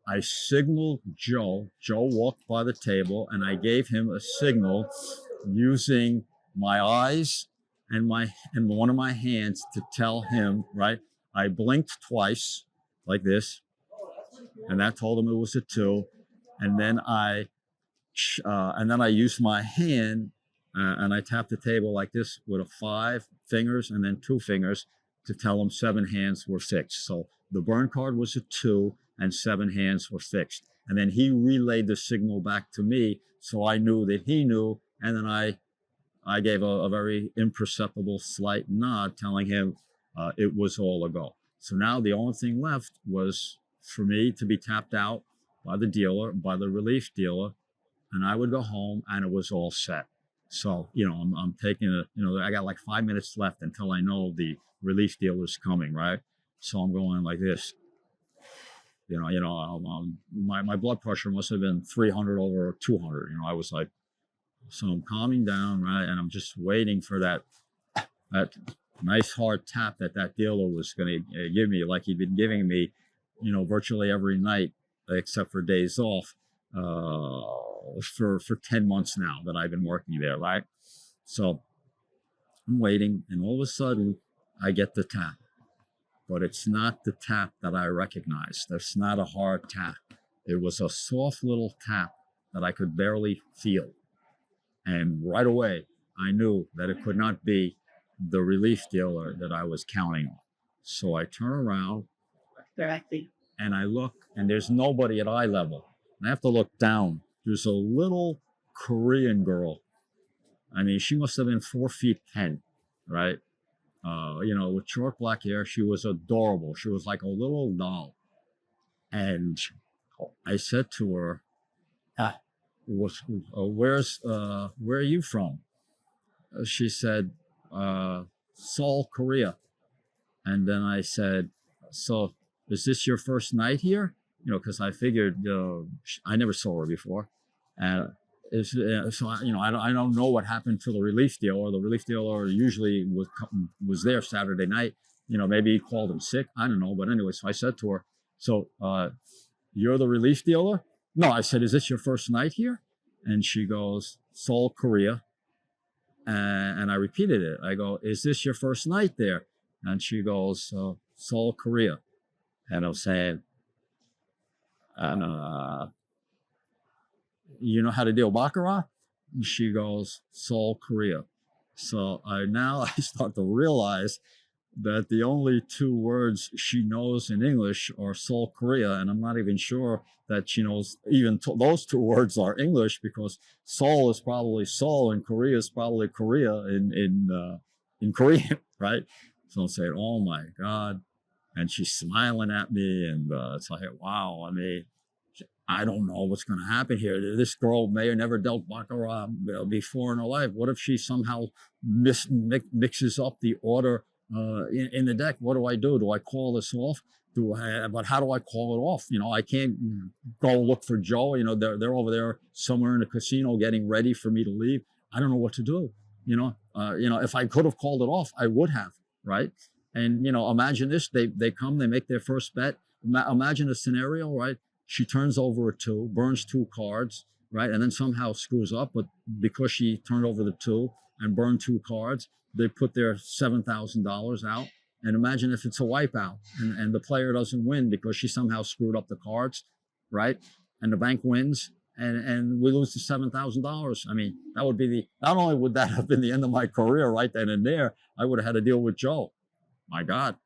I signaled Joe. Joe walked by the table, and I gave him a signal using my eyes and one of my hands to tell him, right? I blinked twice like this, and that told him it was a two. And then I used my hand and I tapped the table like this with a 5 fingers and then 2 fingers to tell him 7 hands were fixed. So the burn card was a two and 7 hands were fixed. And then he relayed the signal back to me, so I knew that he knew. And then I gave a very imperceptible slight nod telling him it was all a go. So now the only thing left was for me to be tapped out by the dealer, by the relief dealer, and I would go home and it was all set. So, I'm taking I got like 5 minutes left until I know the relief dealer's coming, right? So I'm going like this. My blood pressure must have been 300 over 200. I was like, so I'm calming down, right? And I'm just waiting for that nice hard tap that dealer was going to give me, like he'd been giving me, virtually every night, except for days off, for 10 months now that I've been working there, right? So I'm waiting, and all of a sudden I get the tap, but it's not the tap that I recognize. That's not a hard tap. It was a soft little tap that I could barely feel. And right away, I knew that it could not be the relief dealer that I was counting on. So I turn around Directly. and I look, and there's nobody at eye level. And I have to look down. There's a little Korean girl. I mean, she must have been 4'10", right? With short black hair. She was adorable. She was like a little doll. And I said to her, where are you from? She said, Seoul, Korea. And then I said, so is this your first night here? Because I figured I never saw her before. And I don't know what happened to the relief dealer. The relief dealer usually was there Saturday night. Maybe he called him sick. I don't know. But anyway, so I said to her, so you're the relief dealer? No, I said, is this your first night here? And she goes, Seoul, Korea. And I repeated it. I go, is this your first night there? And she goes, Seoul, Korea. And I'm saying, you know how to deal baccarat? And she goes, Seoul, Korea. So I start to realize that the only 2 words she knows in English are Seoul, Korea, and I'm not even sure that she knows even those 2 words are English, because Seoul is probably Seoul and Korea is probably Korea in Korean, right? So I'm saying, oh my God. And she's smiling at me, and it's like, wow, I mean, I don't know what's going to happen here. This girl may have never dealt baccarat before in her life. What if she somehow mixes up the order in the deck? What do I do? Do I call this off? But how do I call it off? I can't go look for Joe. They're over there somewhere in the casino getting ready for me to leave. I don't know what to do. If I could have called it off, I would have, right? And, imagine this, they come, they make their first bet. Imagine a scenario, right? She turns over a 2, burns 2 cards, right? And then somehow screws up, but because she turned over the 2 and burned 2 cards, they put their $7,000 out. And imagine if it's a wipeout and the player doesn't win because she somehow screwed up the cards, right? And the bank wins and we lose the $7,000. I mean, that would be not only would that have been the end of my career right then and there, I would have had to deal with Joe. My God.